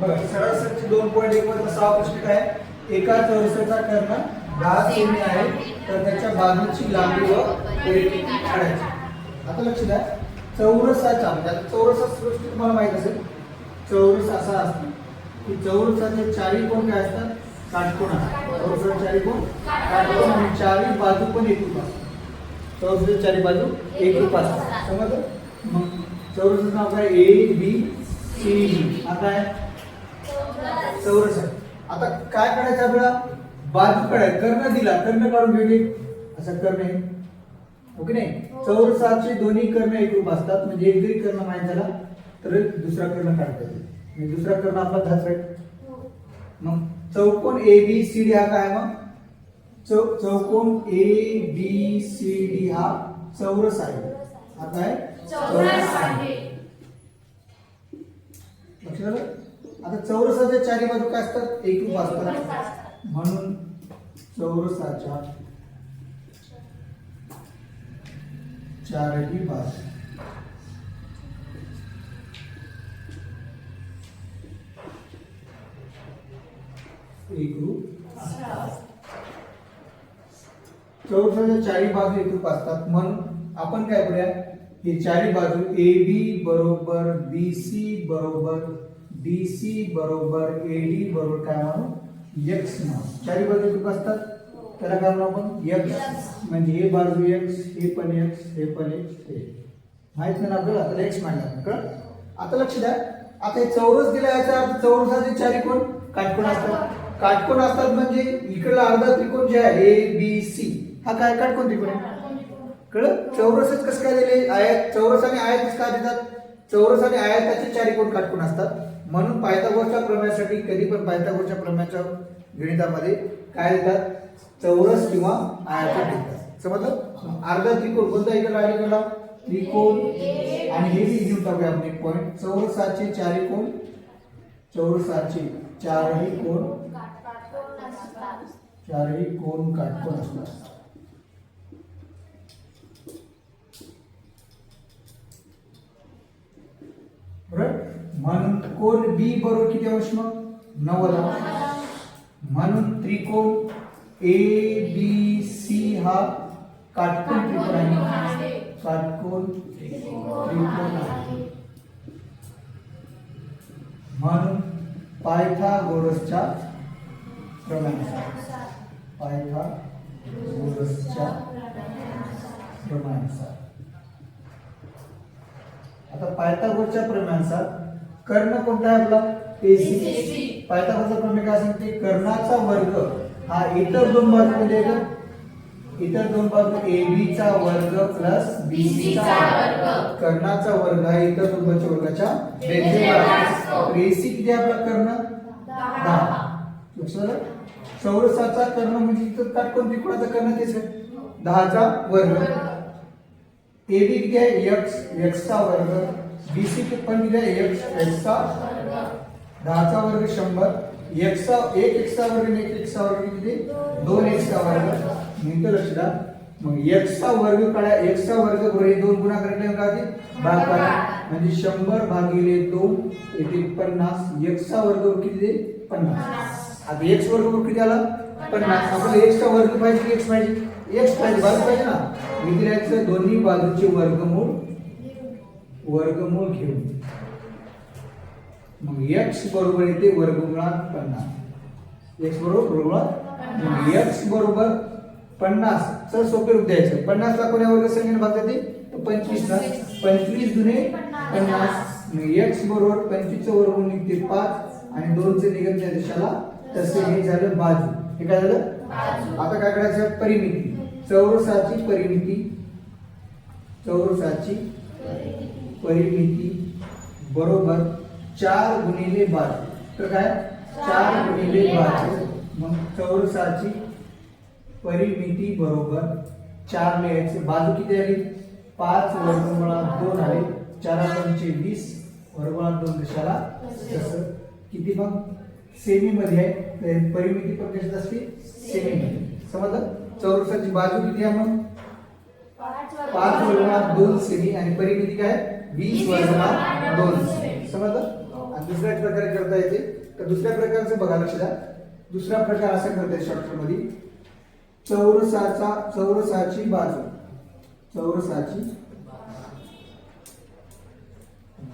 बघा सरासरीची 2.1 वर 6 प्रश्न काय एका चौरसाचा कर्ण 10 सेमी आहे तर त्याच्या बाजूची लांबी व परिमिती काढायची. आता लक्ष द्या चौरसाचा म्हणजे आता चौरस सृष्टी तुम्हाला माहित असेल चौरस असा असतो की चौरसाचे चारी कोण काय असतात काटकोन असतात. चौरसाचे चारी कोण काटकोन आणि चारी बाजू पण एकरूप असतात. चौरसाच्या चारी बाजू एकरूप असतात समजलं. मग चौरसाचं नाव काय ए बी सी डी हा काय चौरस आहे. आता काय करायचं आपल्याला बाजू काढायचं कर्ण दिला कर्ण काढून घेऊन असं कर्ण आहे ओके नाही. चौरसाचे दोन्ही कर्ण एकरूप असतात म्हणजे एक जरी कर्ण माहित झाला तर दुसरा कर्ण काढता येईल म्हणजे दुसरा कर्ण आपला धाच आहे. मग चौकोन ए बी सी डी हा काय मग चौकोन ए बी सी डी हा चौरस आहे. हा काय चौरस आहे लक्षात आलं. आता चौरसाच्या चारी बाजू काय असतात एकरूप असतात म्हणून चौरसाच्या चारही बाजू एकरूप असतात. चौरसाच्या चारी बाजू एकरूप असतात म्हणून आपण काय करूया ही चारी बाजू ए बी बरोबर बी सी बरोबर डी सी बरोबर ए डी बरोबर काय म्हणू एक्स म्हणू. चारी बाजू एकरूप असतात त्याला काय म्हणू आपण एक्स म्हणजे हे बाजू एक्स हे पण एक्स हे पण एक्स हे माहित नाही आपल्याला आता एक्स मांडला कळलं. आता लक्ष द्या आता हे चौरस दिला याचा अर्थ चौरसाचे चारी कोण काटकोन असतात. काटकोन असतात म्हणजे इकडला अर्धा त्रिकोण जे आहे ए बी सी हा काय काटकोन त्रिकोण आहे कळलं. चौरसच कसं काय दिले आयत चौरस आणि आयत कसं काय देतात चौरस आणि आयताचे चारी कोण काटकोन असतात म्हणून पायथागोरसच्या प्रमेयासाठी कधी पण पायथागोरसच्या प्रमेयाच्या गणितामध्ये काय देतात चौरस किंवा आयत देतात समजलं. अर्धा त्रिकोण कोणता इकडला इकडला त्रिकोण आणि हे घेऊन टाकूया आपण एक पॉइंट चौरसाचे चारी कोण चौरसाचे चारही कोण काटकोन असतात. बरोबर म्हणून कोण बी बरोबर किती अंश मग 90 अंश. म्हणून त्रिकोण ए बी सी हा काटकोन त्रिकोण आहे काटकोन त्रिकोण आहे. म्हणून पायथागोरसच्या प्रमेयानुसार आता पायथागोरसच्या प्रमेयानुसार कर्ण कोणता आहे आपला एसी. पायथागोरसचा प्रमेय काय सांगते कर्णाचा वर्ग हा इतर दोन बाजूमध्ये इतर दोन बाजू ए बी चा वर्ग प्लस बी सी चा वर्ग कर्णाचा वर्ग हा इतर दोन बाजूच्या वर्गाच्या बेरजेवर एसी किती आपला कर्ण 10 लक्षात आलं. चौरसाचा कर्ण म्हणजे इथं काटकोन त्रिकोणाचा कर्ण तेच आहे 10 चा वर्ग. ए बी किती आहे x चा वर्ग बी सी पण किती आहे x चा 10 चा वर्ग 100 x चा 1 x चा वर्ग आणि 1 x चा वर्ग किती 2 x चा वर्ग. मिनिट लक्ष द्या मग x चा वर्ग काढा x चा वर्ग बरोबर हे दोन गुणाकार केल्यावर काय होते भाग पाडा म्हणजे 100 भागिले 2 येते 50 x चा वर्ग किती दे 50. आता x वर्ग किती आला 50. आपल्याला x चा वर्ग पाहिजे की x पाहिजे x पाहिजे बाजू पाहिजे ना. विग्रहाचे दोन्ही बाजूचे वर्गमूळ घेऊ मग x बरोबर येते वर्गमुळात 50 x बरोबर वर्गमुळात x बरोबर 50 सर सोपे रूप द्यायचं 50 ला कोण्या वर्ग संख्येने भाग देते तर 25 ला 25 दुने 50 मग x बरोबर 25 चं वर्गमूळ निघते 5 आणि 2 चे निघत त्या दिशेला तसे हे झालं बाजू. हे काय झालं आता काय करायचं परिमिती चौरसाची परिमिती बरोबर 4 गुणिले बाजू तर काय 4 गुणिले बाजू मग चौरसाची परिमिती बरोबर 4 लिहायचे बाजू किती आली 5 वर्गमुळात 2 आले 4 पंचे 20 वर्गमुळात 2 दिशाला तसं किती मग सेमी मध्ये आहे परिमिती पण कशात असते सेमी मध्ये समजलं. चौरसाची बाजू किती आहे मग 5 वर्गमुळात 2 सेमी आणि परिमिती काय 20 वर्गमुळात 2 समजलं. दुसऱ्याच प्रकारे करता येते. तर दुसऱ्या प्रकारचं बघा, लक्ष द्या. दुसरा प्रकार असा करता येईल शॉर्टकट मध्ये. चौरसाची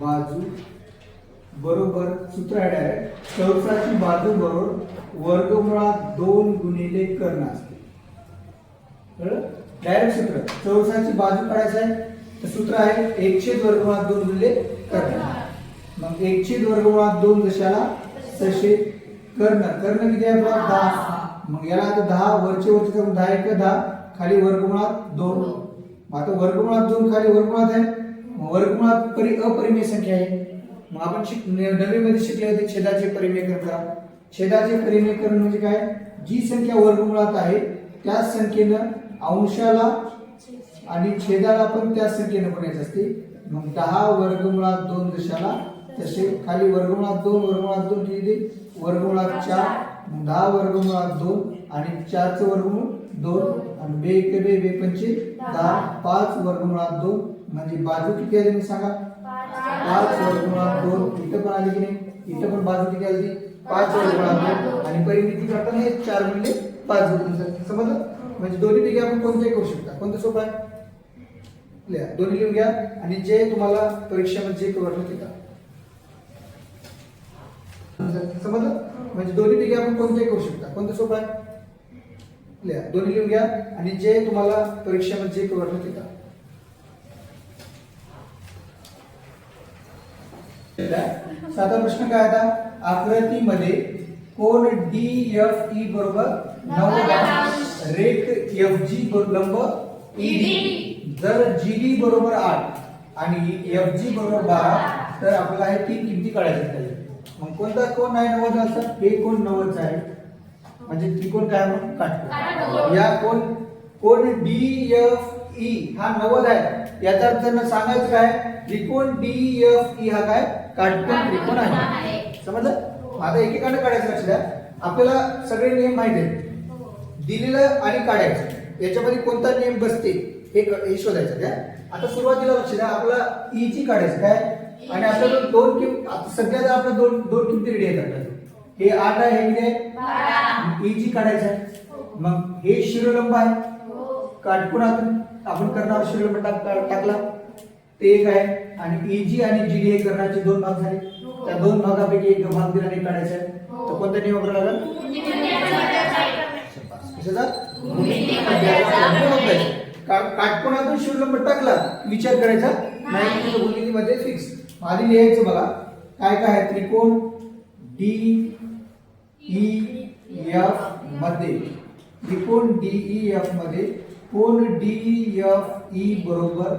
बाजू बरोबर सूत्र आहे. चौरसाची बाजू बरोबर वर्गमुळात 2 गुणिले कर्ण असते. डायरेक्ट सूत्र. चौरसाची बाजू काढायचं आहे तर सूत्र आहे 1/वर्गमुळात 2 गुणिले कर्ण. मग 1/वर्गमुळात 2 जशाला तसे कर्ण किती आहे आपला 10. मग याला आता 10 वरचे करून 10 1 10 खाली वर्गमुळात 2. आता वर्गमुळात 2 खाली वर्गमुळात आहे. वर्गमुळात अपरिमेय संख्या आहे. मग आपण नववीमध्ये शिकले होते छेदाचे परिमेयकरण करा. छेदाचे परिमेयकरण म्हणजे काय, जी संख्या वर्गमुळात आहे त्याच संख्येनं अंशाला आणि छेदाला पण त्याच संख्येनं बनायचं असते. मग 10 वर्गमुळात 2 जशाला तसे खाली वर्गमुळात 2 किती वर्गमुळात 4. 10 वर्गमुळात 2 आणि 4 चं वर्गमूळ 2 आणि 2 1 2 2 5 10 5 वर्गमुळात 2 म्हणजे बाजू किती आली मी सांगा 5 वर्गमुळात 2. इथं पण आली की नाही, इथं पण बाजू किती आली 5 वर्गमुळात 2 आणि परिमिती करताना हे 4 गुणिले 5 होतं. समजलं. म्हणजे दोन्ही पैकी आपण कोणतेही करू शकता. कोणतं सोपं आहे लिहा, दोन्ही लिहून घ्या आणि जे तुम्हाला परीक्षेमध्ये जे वाटलं ते करा. समजलं. म्हणजे दोन्ही पैकी आपण कोणतेही करू शकता. कोणतं सोपं आहे लिहा, दोन्ही लिहून घ्या आणि जे तुम्हाला परीक्षेमध्ये जे वाटलं ते करा. साधा प्रश्न काय आता, आकृतीमध्ये कोन DFE बरोबर 90 रेख FG लंब ED. जर GD बरोबर 8 आणि FG बरोबर 12 तर आपल्याला हे 3 किमती काढायच्या आहेत. मग कोणता कोण आहे 90 असं, हे कोण 90 आहे म्हणजे त्रिकोण काय म्हणून काढतो. या कोण DFE हा 90 आहे. याचा अर्थ सांगायचं काय, त्रिकोण DFE हा काय काटकोन त्रिकोण आहे. समजलं. आता एकेकाने काढायचं. लक्ष द्या, आपल्याला सगळे नियम माहिती आहेत. दिलेलं आणि काढायचं याच्यामध्ये कोणता नियम बसते हे शोधायचं. काय आता सुरुवातीला लक्ष द्या, आपल्याला EG काढायचं काय आणि आपल्याला 2 किंमत सध्या जर आपल्या दोन किमती रेडी आहेत आपल्याला. हे 8 आहे, हे किती आहे EG काढायचं आहे. मग हे शिरोलंब आहे, काटकोनातून आपण करणार शिरोलंब टाकला ते एक आहे आणि EG आणि GD हे करण्याचे 2 भाग झाले. त्या 2 भागापैकी एक भाग दिला आणि काढायचा आहे. तर कोणता नियम वापरावा लागेल, कशाचा काटकोनातून शिरोलंब टाकला विचार करायचा नाही, भूमितीमध्ये फिक्स. आधी लिहायचं बघा काय काय आहे. त्रिकोण DEF मध्ये कोण DFE बरोबर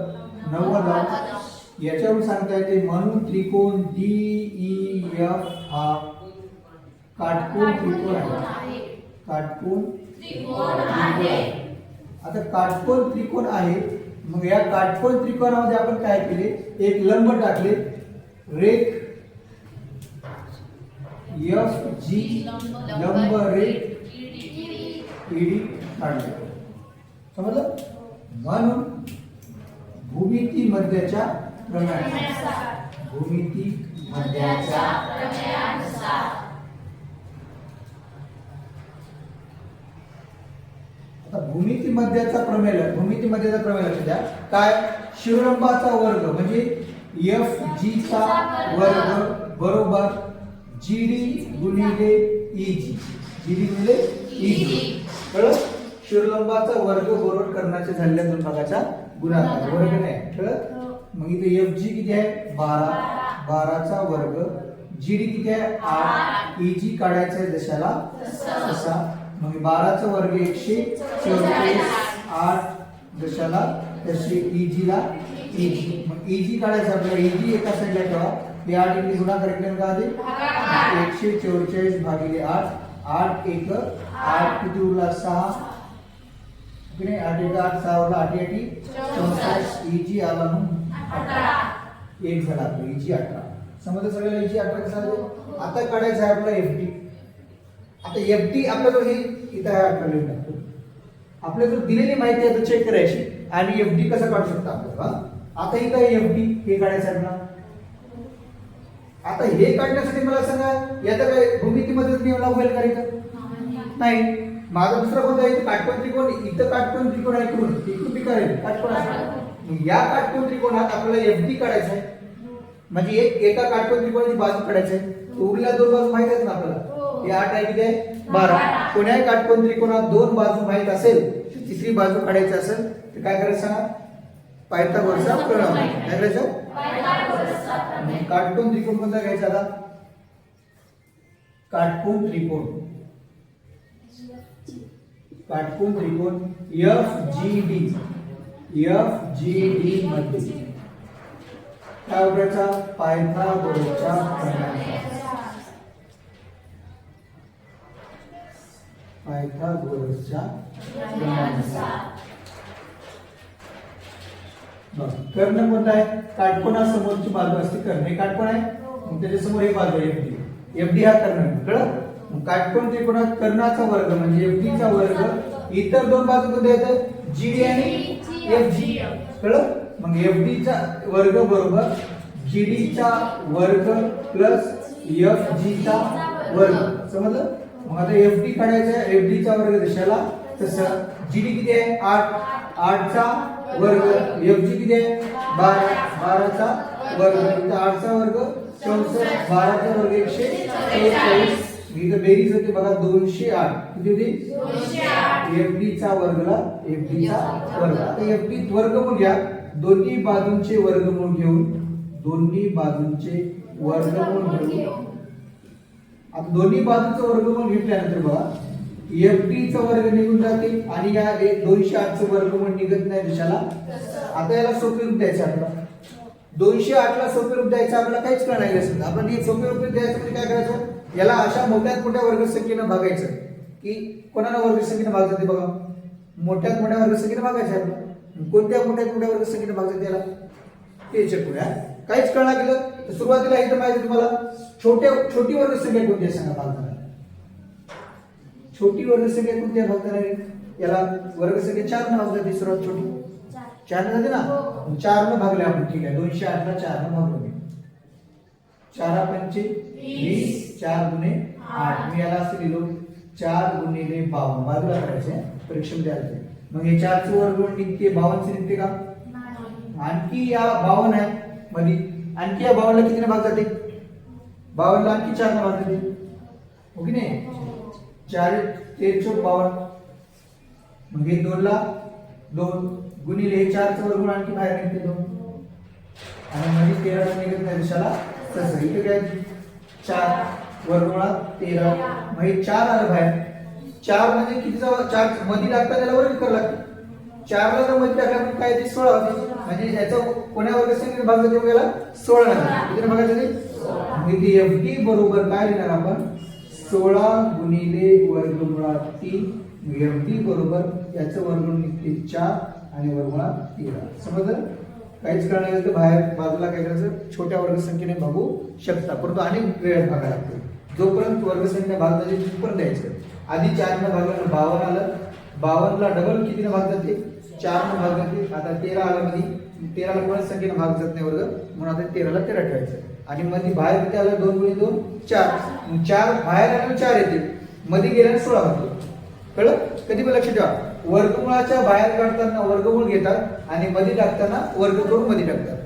90 याच्यावरून सांगता येते. म्हणून त्रिकोण DEF हा काटकोन त्रिकोण आहे. काटकोन त्रिकोण आहे. आता काटकोन त्रिकोण आहे. मग या काटकोन त्रिकोणामध्ये आपण काय केले, एक लंब टाकले, रेख FG लंब रेख ED काढले. समजलं. म्हणून भूमिती मध्याच्या प्रमेयानुसार भूमिती मध्याचा प्रमेय लक्ष द्या. काय, शिरोलंबाचा वर्ग म्हणजे FG चा वर्ग बरोबर GD गुणिले EG. कळलं. शिरोलंबाचा वर्ग बरोबर कर्णाच्या झालेल्या 2 भागाचा गुणाकार. वर्ग नाही कळलं. मग इथे FG किती आहे 12 चा वर्ग, GD किती आहे 8, EG काढायचा आहे जशाला तसा. मग 12 चा वर्ग 144, 8 जशाला तशी EG ला EG. मग EG काढायचं आपल्याला. EG एका साईडला ठेवा. हे 8 इकडे गुणाकार केल्यानं काय होते 144 भागिले 8. 8 1 8 किती उरला 6 किती 8 1 8 6 उरला 8 8 64. EG आला म्हणून 18 एक झाला आपला EG 18. समजलं सगळ्याला EG 18 कसा आला. आता काढायचं आहे आपला FD. आता FD आपल्याला हे इथं आहे आपल्याला आपल्याला जो दिलेली माहिती आहे चेक करायची आणि FD कसं काढू शकतो आपल्याला. आता इथं FD हे काढायचं आहे आपल्याला. आता हे काढण्यासाठी मला सांगा याचा काय भूमितीमध्ये नियम लागू होईल करायचं नाही. माझा दुसरा कोणता आहे काटकोन त्रिकोण. इथं काटकोन त्रिकोण आहे इकडून बी करेल काटकोन असेल. या काटकोन त्रिकोणात आपल्याला एफडी काढायचं आहे म्हणजे एका काटकोन त्रिकोणाची बाजू काढायची आहे. उरल्या दोन बाजू माहित आहेत ना आपल्याला. हे 8 आहे किती आहे 12. कोण्याही काटकोन त्रिकोणात दोन बाजू माहित असेल तिसरी बाजू काढायची असेल तर काय करायचं सांगा पायथागोरसचा प्रमेय. काय करायचं काटकोन त्रिकोण कोणता घ्यायचा आता काटकोन त्रिकोण FGD मध्ये काय वापरायचा पायथागोरसचा प्रमेय. पायथागोरसच्या प्रमेयानुसार कर्ण कोणता आहे काटकोनासमोरची बाजू असते कर्ण. हे काटकोन आहे मग त्याच्या समोर ही बाजू आहे एफडी. एफडी हा कर्ण आहे कळलं. काटकोन त्रिकोणात कर्णाचा वर्ग म्हणजे एफडी चा वर्ग इतर दोन बाजू कोणत्या आहेत जीडी आणि एफजी कळलं. मग एफडी चा वर्ग बरोबर जीडी चा वर्ग प्लस एफजी चा वर्ग समजलं. मग आता एफडी काढायचा एफडी चा वर्ग दिशाला तसं जीडी किती आहे 8 चा वर्ग एफजी किती आहे 12 चा वर्ग इथं 8 चा वर्ग 64 12 चा वर्ग 144. इथं बेरीज होते बघा 208 किती होती 208 एफडी चा वर्गला एफडी चा वर्ग. आता एफडी वर्गमूळ घ्या दोन्ही बाजूंचे वर्गमूळ घेऊन आता दोन्ही बाजूचं वर्गमूळ घेतल्यानंतर बघा एफडी चा वर्ग निघून जाते आणि या 208 चं वर्गमूळ निघत नाही दिशाला. आता याला सोपे रूप द्यायचं आपल्याला 208 ला सोपे रूप द्यायचं आपल्याला काहीच कळणार नाही. आपण हे सोपे रूप द्यायचं म्हणजे काय करायचं याला अशा मोठ्यात मोठ्या वर्गसंख्येनं भागायचं की कोणाला वर्गसंख्येनं भाग जाते बघा मोठ्यात मोठ्या वर्गसंख्येनं भागायचं आपल्याला. कोणत्या मोठ्यात मोठ्या वर्गसंख्येनं भाग जाते याला ते चेक करूया. काहीच कळणार गेलं तर सुरुवातीला इथं माहिती तुम्हाला छोटी वर्गसंख्या कोणती आहे सांगा भागणार. छोटी वर्गसंख्या कोणती आहे भागणार याला वर्गसंख्या 4 न भाग जाते. सर्वात छोटी 4 न जाते ना 4 न भागले आपण ठीक आहे 208 ला 4 न भागलो 4 पंचे 20 4 गुणे 8 मी याला असं लिहिलो 4 गुणिले 52 बाजूला करायचे परीक्षेमध्ये आले. मग हे 4 चं वर्गमूळ निघते 52 चे निघते का आणखी या 52 आहे मध्ये आणखी या 52 ला कितीने भाग जाते 52 ला आणखी 4 ने भाग जाते हो की नाही 4 13 चौक 52. मग हे 2 ला 2 गुणिले हे 4 चं वर्गमूळ आणखी बाहेर निघते 2 आणि मध्ये 13 ला निघत नाही दिशाला तसं इथे काय 4 वर्गमुळात 13 मग हे 4 आलं बाहेर. 4 म्हणजे कितीचा 4 मध्ये टाकता त्याला वर्ग करावं लागतं. 4 ला जर मध्ये टाकला म्हणजे काय ते 16 होते म्हणजे याचा कोण्या वर्गसंख्येने भाग जाते याला 16 ने. किती भागायचं ते मग इथे एफडी बरोबर काय लिहिणार आपण 16 गुणिले वर्गमुळात 3. एफडी बरोबर याचं वर्गमूळ निघते 4 आणि वर्गमुळात 13 समजलं. काहीच कळणार नाही तर बाहेर बाजूला काय करायचं छोट्या वर्गसंख्येने भागू शकता परंतु अनेक वेळेत भागायला लागतो. जोपर्यंत वर्गसंख्या भाग जाते तिथपर्यंत द्यायचं. आधी 4 न भागल्यानं 52 आलं 52 ला डबल कितीने भाग जाते 4 न भाग जाते. आता 13 आलं मध्ये 13 ला कोणत्या संख्येने भाग जात नाही वर्ग म्हणून आता 13 ला 13 ठेवायचं आणि मध्ये बाहेर किती आलं 2 गुणिले 2 4 4 बाहेर आल्यानं 4 येते मध्ये गेल्यानं 16 होते कळलं. कधी पण लक्ष ठेवा वर्गमुळाच्या बाहेर काढताना वर्गमूळ घेतात आणि मध्ये टाकताना वर्ग करून मध्ये टाकतात.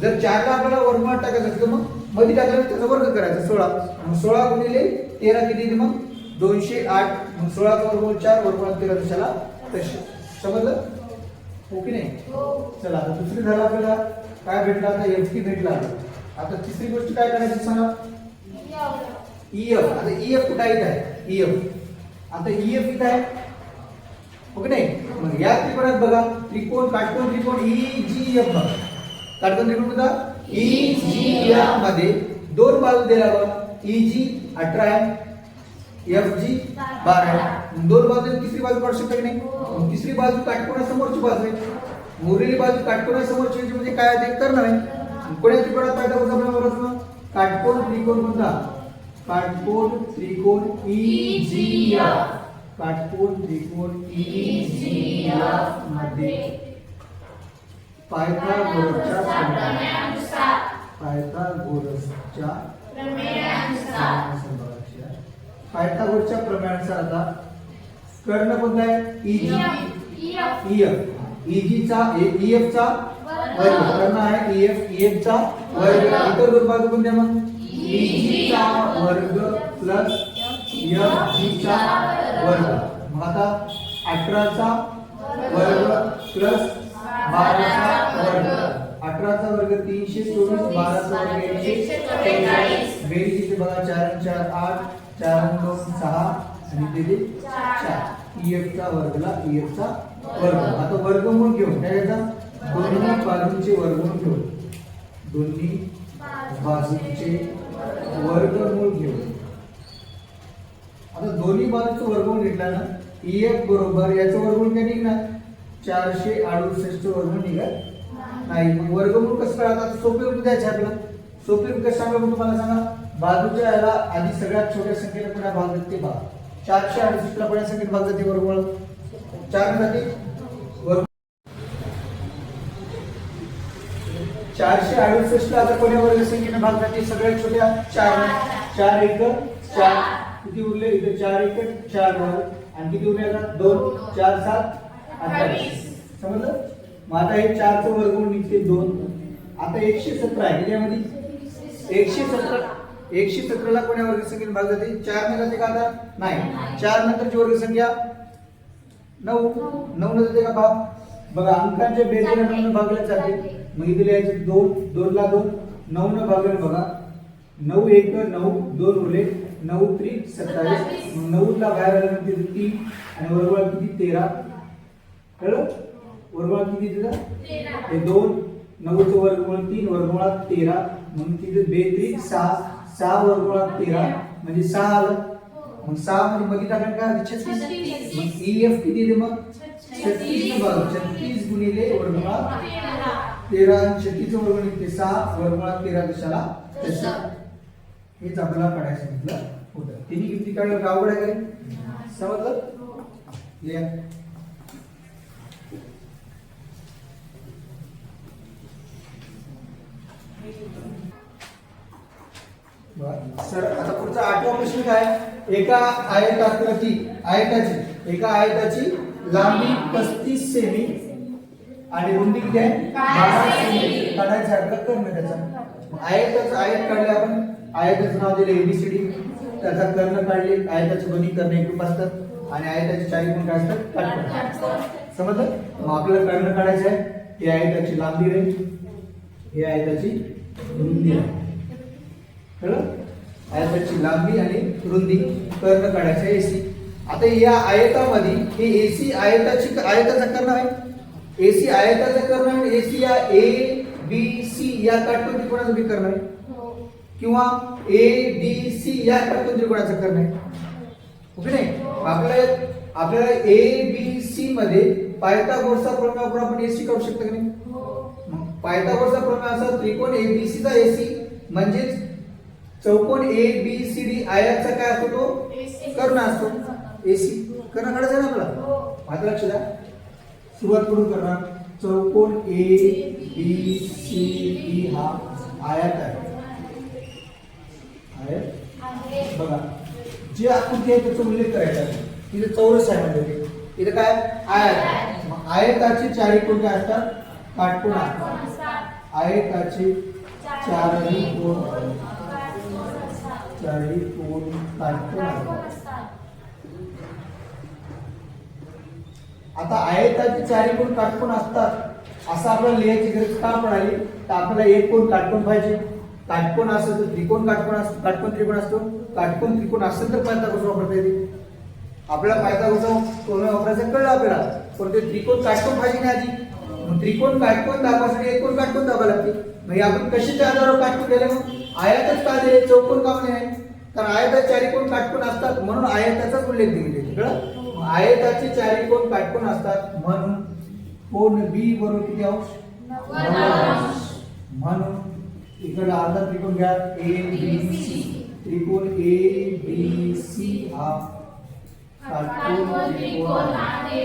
जर 4 ला आपल्याला वर्गमुळात टाकायचं असतं मग मध्ये टाकल्यावर त्याचा वर्ग करायचा 16. मग 16 गुणिले 13 किती येते मग 208. मग 16 चा वर्गमूळ 4 वर्गमुळात 13 दिशाला तसे समजलं हो की नाही. चला आता दुसरी झालं आपल्याला काय भेटलं आता एफटी भेटला. आता तिसरी गोष्ट काय करायची सांगा ईएफ. आता ईएफ कुठे आहे ईएफ. आता ईएफ इथं आहे ओके नाही. मग या त्रिकोणात बघा काटकोन त्रिकोण ईजीएफ बघा काटकोन त्रिकोण बघा ईजीएफ मध्ये दोन बाजू दिल्या बघा ईजी 18 आहे एफजी 12 आहे. दोन बाजू तिसरी बाजू काढू शकता की नाही. तिसरी बाजू काटकोनासमोरची बाजू आहे उरलेली बाजू काटकोनासमोरची म्हणजे काय ते करणार आहे. कोणत्या त्रिकोणात पायथागोरसचा प्रमेय वापरायचा काटकोन त्रिकोण कोणता काटकोन त्रिकोण ईजीएफ. काटकोन त्रिकोण ईजीएफ मध्ये पायथागोरसच्या पायथागोरसच्या प्रमेयानुसार आता कर्ण कोणता आहे ईएफ चा वर्ग कर्ण आहे ईएफ चा वर्ग इतर दोन बाजू कोणत्या मग ईजी चा वर्ग प्लस एफजी चा वर्ग मग आता 18 चा वर्ग प्लस 12 चा वर्ग 18 चा वर्ग 324 12 चा वर्ग 143 बेरीज इथे बघा 4 आणि 4 8 4 आणि 2 6 आणि तिथे 4 ईएफ चा वर्गला ईएफ चा वर्ग आता वर्गमूळ घेऊन काय घ्यायचा दोन्ही बाजूंचे वर्गमूळ घेऊन दोन्ही बाजूंचे वर्गमूळ घेऊन आता दोन्ही बाजूचं वर्गमूळ घेतला ना ईएफ बरोबर याचं वर्गमूळ काय निघणार 468 वर्गमूळ निघाल नाही मग वर्गमूळ कसं करायचं आता सोपे रूप द्यायचे आपल्याला सोपे रूप कसं सांगा मग तुम्हाला सांगा बाजूच्या याला आधी सगळ्यात छोट्या संख्येला पुन्हा भाग देते भाग 468 ला पुन्हा संख्येत भाग देते वर्गमूळ 4 साठी 468 ला आता कोण्या वर्ग संख्येने भाग देते सगळ्यात छोट्या 4 1 4 किती उरले इथे 4 1 4 आणि किती उरले आता 2 4 7 28 समजलं मग आता हे 4 चं वर्गमूळ निघते 2 आता 117 आहे त्यामध्ये 117 ला कोण्या वर्ग संख्येने भाग जाते 4 ने जाते का आता नाही 4 नंतरची वर्ग संख्या 9 ने जाते का भाग बघा अंकांच्या बेरजेला 9 ने भागले जाते मग इथे लिहायचे 2 ला 2 9 ने भागले बघा 9 1 9 2 उरले 9 3 27 मग 9 ला बाहेर आल्यानंतर 3 आणि वर्गमूळ किती 13 कळलं वर्गमूळ किती दिलं 13 हे 2 9 चं वर्गमूळ 3 वर्गमूळात 13 म्हणून तिथे 2 3 6 6 वर्गमूळात 13 म्हणजे 6 आलं मग 6 मध्ये मध्ये टाकलं का 36 मग ईएफ किती दिले मग 36 ने भाग 36 गुणिले वर्गमूळात 13 आणि 36 चं वर्गमूळ निघते 6 वर्गमूळात 13 कशाला तसं हेच आपल्याला काढायचं म्हटलं होतं तिन्ही किती काढलं अवघड आहे काय समजलं लिहा सर आता पुढचा 8वा प्रश्न काय एका आयताची लांबी 35 सेमी आणि रुंदी किती आहे 12 सेमी काढायचं आपल्याला कर्ण त्याचा आयत काढले आपण आयताचं नाव दिले एबीसीडी त्याचा कर्ण काढले आयताचे दोन्ही कर्ण एकरूप असतात आणि आयताचे चारी कोण काय असतात काटकोन समजलं मग आपल्याला कर्ण काढायचं आहे ही आयताची लांबी आहे ही आयताची रुंदी आहे कळलं आयताची लांबी आणि रुंदी कर्ण काढायचं एसी आता या आयतामध्ये हे एसी आयताचा कर्ण आहे एसी आयताचा कर्ण आहे एसी या ए बी सी या काटकोन त्रिकोणाचा बी कर्ण आहे किंवा ए बी सी या काटकोन त्रिकोणाचा कर्ण आहे ओके नाही आपल्याला ए बी सी मध्ये पायथागोरसचा प्रमेय वापरून आपण एसी काढू शकतो की नाही पायथागोरसचा प्रमेय असा त्रिकोण एबीसी चा एसी म्हणजेच चौकोन ए बी सी डी आयतचा काय असतो तो कर्ण असतो एसी कर्ण काढायचा ना आपल्याला आता लक्ष द्या सुरुवात करून करणार चौकोन ए बी सी डी हा आयत आहे बघा जे आकृती आहे त्याचा उल्लेख करायचा आहे इथे चौरस आहे म्हणजे इथे काय आयत आयताचे चारी कोण काय असतात काटकोन असतात आयताचे चारही कोण काटकोन असतात आता आयताचे चारी कोण काटकोन असतात असं आपल्याला लिहायची गरज का पडाली तर आपल्याला एक कोण काटकोन पाहिजे काटकोन असेल तर त्रिकोण काटकोन असतो काटकोन त्रिकोण असतो काटकोन त्रिकोण असेल तर पायथागोरस वापरता येते आपल्याला पायथागोरसचा प्रमेय वापरायचं कळलं आपल्याला पण ते त्रिकोण काटकोन पाहिजे नाही आधी मग त्रिकोण काटकोन दाखवायसाठी एक कोण काटकोन दाखवावं लागते म्हणजे आपण कशाच्या आधारावर काटकोन दिले मग आयतच का दिले चौकोन का नाही कारण आयताचे चारी कोण काटकोन असतात म्हणून आयताचाच उल्लेख दिलेला कळलं आयताचे चारी कोण काटकोन असतात म्हणून कोण बी बरोबर किती अंश म्हणून इकडे अर्धा त्रिकोण घ्या ए बी सी त्रिकोण ए बी सी हा काटकोन त्रिकोण आहे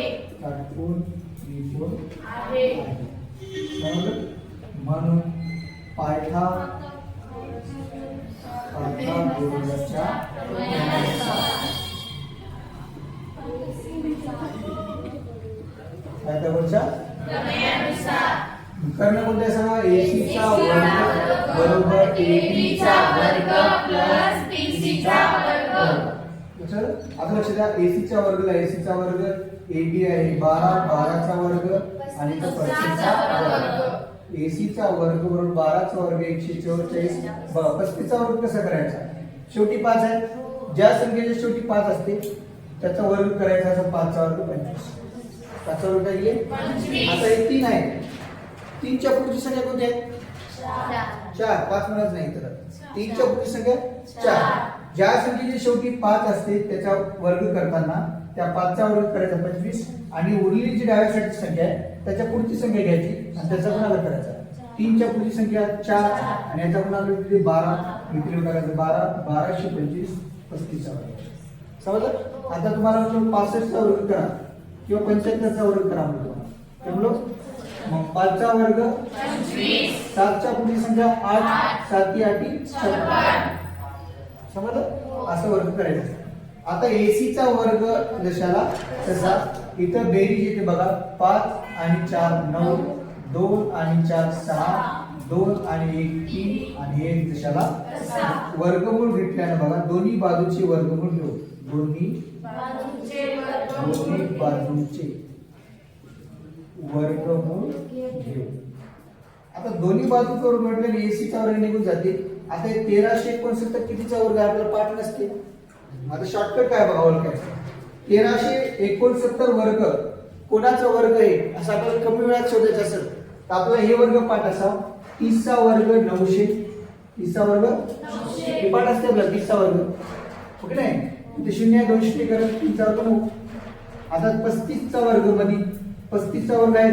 म्हणून पायथागोरसचा पायथागोरसच्या कर्ण कोणते सांगा AC चा वर्ग बरोबर AB चा वर्ग प्लस BC चा वर्ग. आता लक्ष द्या AC च्या वर्गला AC चा वर्ग AB आहे 12 12 चा वर्ग आणि तो 25 चा वर्ग. AC चा वर्ग बरोबर 12 चा वर्ग 144 35 चा वर्ग कसा करायचा शेवटी 5 आहे ज्या संख्येच्या शेवटी 5 असते त्याचा वर्ग करायचा असं 5 चा वर्ग 25 5 चा वर्ग काय 25. आता हे 3 आहे 3 च्या पुढची संख्या कोणती आहे 4 5 म्हणत नाही तर 3 च्या पुढची संख्या 4 ज्या संख्येची शेवटी 5 असते त्याचा वर्ग करताना त्या 5 चा वर्ग करायचा 25 आणि उरलेली जी डाव्या साईडची संख्या आहे त्याच्या पुढची संख्या घ्यायची आणि त्याचा गुणाकार करायचा 3 च्या पुढची संख्या 4 आणि याचा गुणाकार किती 12 इकडे करायचं 12 1225 35 चा वर्ग. समजलं. आता तुम्हाला 65 चा वर्ग करा किंवा 75 चा वर्ग करा म्हणतो मग 5 चा वर्ग 25 7 च्या पुढची संख्या 8 7 8 56 समजलं असं वर्ग करायचं. आता AC चा वर्ग जशाला तसा इथं बेरीज येते बघा 5 आणि 4 9 2 आणि 4 6 2 आणि 1 3 आणि 1 जशाला वर्गमूळ घेतल्यानं बघा दोन्ही बाजूचे वर्गमूळ घेऊ दोन्ही बाजूचे वर्गमूळ घेऊ. आता दोन्ही बाजूचा वर्ग म्हटलं AC चा वर्ग निघून जाते. आता 1369 कितीचा वर्ग आहे आपल्याला पाठ नसते. आता शॉर्टकट काय बघावं काय 1369 वर्ग कोणाचा वर्ग आहे असं आपल्याला कमी वेळात शोधायचं असेल तर आपल्याला हे वर्ग पाठ असा 30 चा वर्ग 900 30 चा वर्ग 900 हे पाठ असते आपल्याला 30 चा वर्ग ओके नाही इथे 0 200 करत 30 चा वर्ग 9. आता 35 चा वर्ग मध्ये 35 चा वर्ग आहे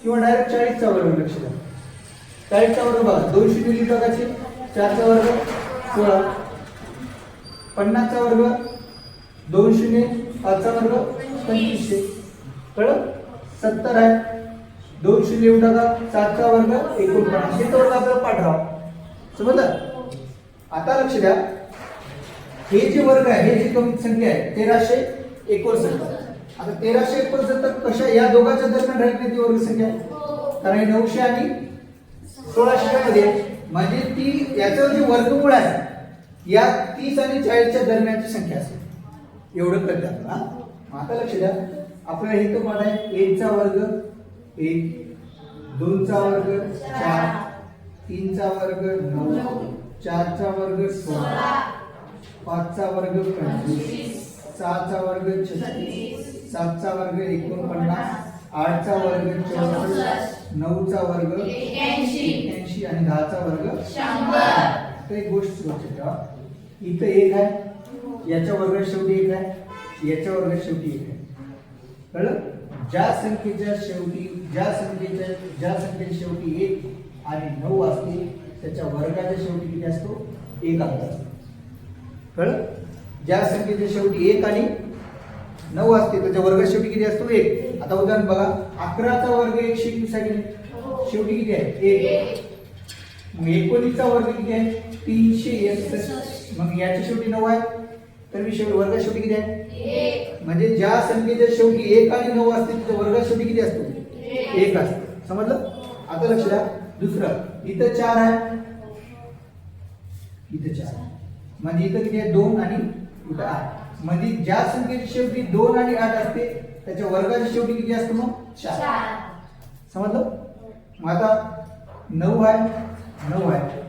किंवा डायरेक्ट 40 चा वर्ग लक्ष द्या 40 चा वर्ग बघा 200 लिहिली टाकायचे 4 चा वर्ग 16 50 चा वर्ग 200 5 चा वर्ग 2500 कळलं 70 आहे 200 लिहून टाका 7 चा वर्ग 49 हे वर्ग आपल्याला पाठ राहा समजलं. आता लक्ष द्या हे जे वर्ग आहे हे जी कमी संख्या आहे 1369 आता 1369 कशा या दोघांच्या दरम्यान राहिली ती वर्ग संख्या कारण हे 900 आणि 1600 मध्ये म्हणजे ती याचं जे वर्गमूळ आहे या 30 आणि 40 च्या दरम्यानची संख्या असेल एवढं कळतं आपल्याला. आता लक्ष द्या आपल्याला हे तो पाठ आहे 1 चा वर्ग 1 2 चा वर्ग 4 3 चा वर्ग 9 4 चा वर्ग 16 5 चा वर्ग 25 6 चा वर्ग 36 7 चा वर्ग 49 8 चा वर्ग 64 9 चा वर्ग 81 आणि 10 चा वर्ग 100. एक गोष्ट लक्षात ठेवा इथं 1 आहे याच्या वर्गात शेवटी 1 आहे याच्या वर्गात शेवटी 1 आहे कळलं. ज्या संख्येच्या शेवटी 1 आणि 9 असते त्याच्या वर्गाच्या शेवटी किती असतो 1 असतो कळलं. ज्या संख्येच्या शेवटी 1 आणि 9 असते त्याच्या वर्गाच्या शेवटी किती असतो 1. आता उदाहरण बघा 11 चा वर्ग 120 आहे शेवटी किती आहे 1. मग 19 चा वर्ग किती आहे 361 मग याच्या शेवटी 9 आहे तर वर्गाच्या शेवटी किती आहे 1. म्हणजे ज्या संख्येच्या शेवटी 1 आणि 9 असते त्याच्या वर्गाच्या शेवटी किती असतो 1 असतो समजलं. आता लक्ष द्या दुसरं इथं 4 आहे इथं 4 म्हणजे इथं किती आहे 2 आणि इथं 8 म्हणजे ज्या संख्येची शेवटी 2 आणि 8 असते त्याच्या वर्गाच्या शेवटी किती असतो मग 4 समजलं. मग आता 9 आहे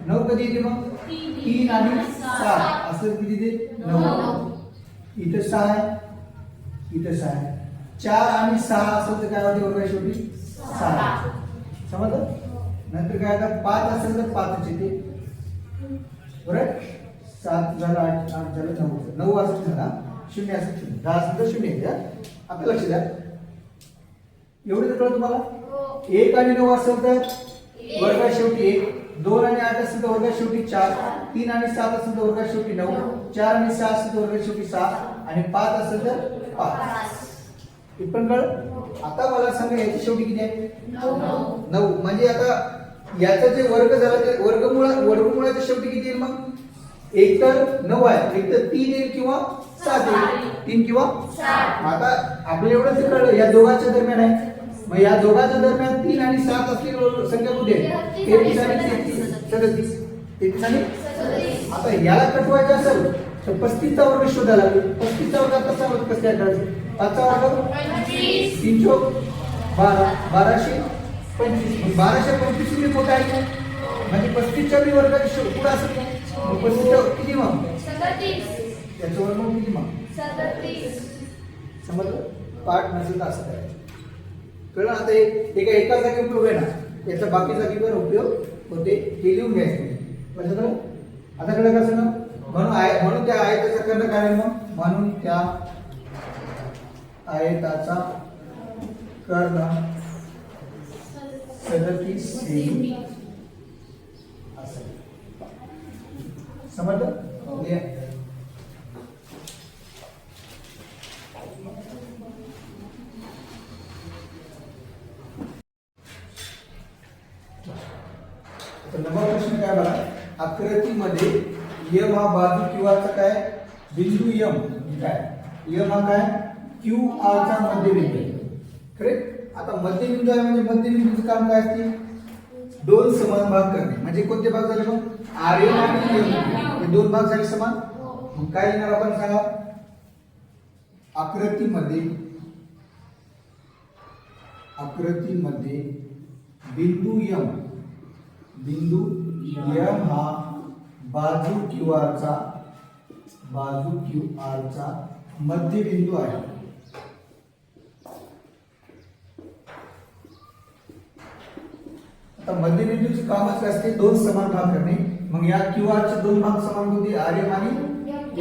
9 कधी येते मग 3 आणि 7 असं किती येते 9 इथं 6 आहे इथं 6 आहे 4 आणि 6 असेल तर काय होते वर्गाच्या शेवटी 6 समजलं. नंतर काय आता 5 असेल तर 5 येते बरोबर 7 झालं 8 झालं 9 असेल झाला 0 असेल 0 10 असेल तर 0 येते. आता लक्ष द्या एवढं तर कळलं तुम्हाला 1 आणि 9 असेल तर वर्गाच्या शेवटी 1 2 आणि 8 असेल तर वर्गाच्या शेवटी 4 3 आणि 7 असेल तर वर्गाच्या शेवटी 9 4 आणि 6 असेल तर वर्गाच्या शेवटी 6 आणि 5 असेल तर 5 इथं कळलं. आता मला सांगा याची शेवटी किती आहे 9 म्हणजे आता याचा जे वर्ग झाला ते वर्गमुळाच्या शेवटी किती येईल मग? एक तर 9 आहे, एक तर 3 येईल किंवा 7 येईल, 3 किंवा 7. आता आपल्याला एवढंच कळलं या दोघांच्या दरम्यान आहे. मग या दोघांच्या दरम्यान 3 आणि 7 असलेली संख्या कुठे आहे? 33 आणि 37. 33 आणि आता याला कटवायचं असेल तर 35 चा वर्ग शोधायला लागेल. 35 चा वर्ग कसा होतो? कसं काय करायचं? 5 चा वर्ग 3 चौक 12, 1225. 1225 मी मोठा आहे म्हणजे 35 च्या वर्गाची पुढे असेल. 35 किती मग? 37. त्याचं वर्ग किती मग? 37. समजलं? पाठ नसेल तर असं करायचं. कळलं? आता एका जागी उपयोग आहे ना, याचा बाकी जागेवर उपयोग होते, हे लिहून घ्यायचं. लक्षात आलं? आता कळलं कसं ना? म्हणून त्या आयताचा कर्ण काय आहे मग? म्हणून त्या आयताचा कर्ण 37 सेमी असेल. समजलं? नंबर प्रश्न काय बघा, आकृतीमध्ये यम हा बाजू क्यूआरचा काय बिंदू यम काय यम हा काय क्यू आर चा मध्यबिंदू. करेक्ट? आता मध्यबिंदू आहे म्हणजे मध्यबिंदूचं काम काय असते? दोन समान भाग करणे. म्हणजे कोणते भाग झाले मग? आर एम आणि एम, हे दोन भाग झाले समान. मग काय येणार आपण सांगा? आकृतीमध्ये बिंदू यम हा बाजू क्यू आर चा मध्यबिंदू आहे. आता मध्यबिंदूचे कामच काय असते? दोन समान भाग करणे. मग या क्यू आर चे दोन भाग समान होते, आर एम आणि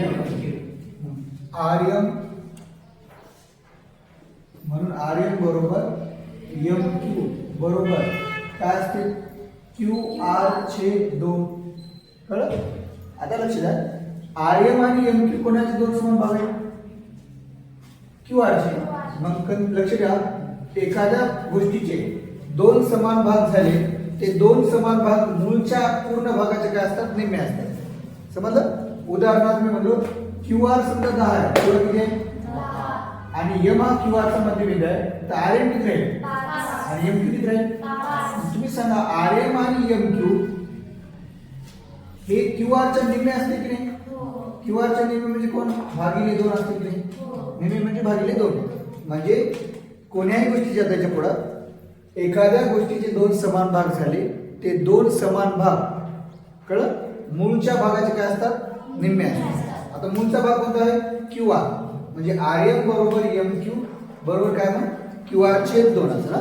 एम. आर एम म्हणून आर एम बरोबर एम क्यू बरोबर काय असते? क्यू आर छेद 2. कळलं? आता लक्ष द्या, आर एम आणि एम क्यू कोणाचे दोन समान भाग आहेत? क्यू आर चे. मग लक्ष द्या, एखाद्या गोष्टीचे दोन समान भाग झाले, ते दोन समान भाग मूळच्या पूर्ण भागाचे काय असतात? निम्मे असतात. समजलं? उदाहरणार्थ मी म्हणलो क्यू आर समजा 10 आहे, क्यू किती आहे? आणि एम हा क्यू आर चा मध्यबिंदू आहे, तर आर एम किती राहील? आणि एम क्यू किती राहील? तुम्ही सांगा, आर एम आणि एम क्यू हे क्यू आर च्या निम्मे असते की नाही? क्यू आर च्या निम्मे म्हणजे कोण? भागिले 2 असते की नाही? निम्मे म्हणजे भागिले 2. म्हणजे कोण्याही गोष्टीच्या त्याच्या पुढं एखाद्या गोष्टीचे दोन समान भाग झाले, ते दोन समान भाग कळलं मूळच्या भागाचे काय असतात? निम्मे असतात. आता मूळचा भाग कोणता आहे? Q R. म्हणजे आर एम बरोबर एम क्यू बरोबर काय मग? क्यू आर छेद 2 असला.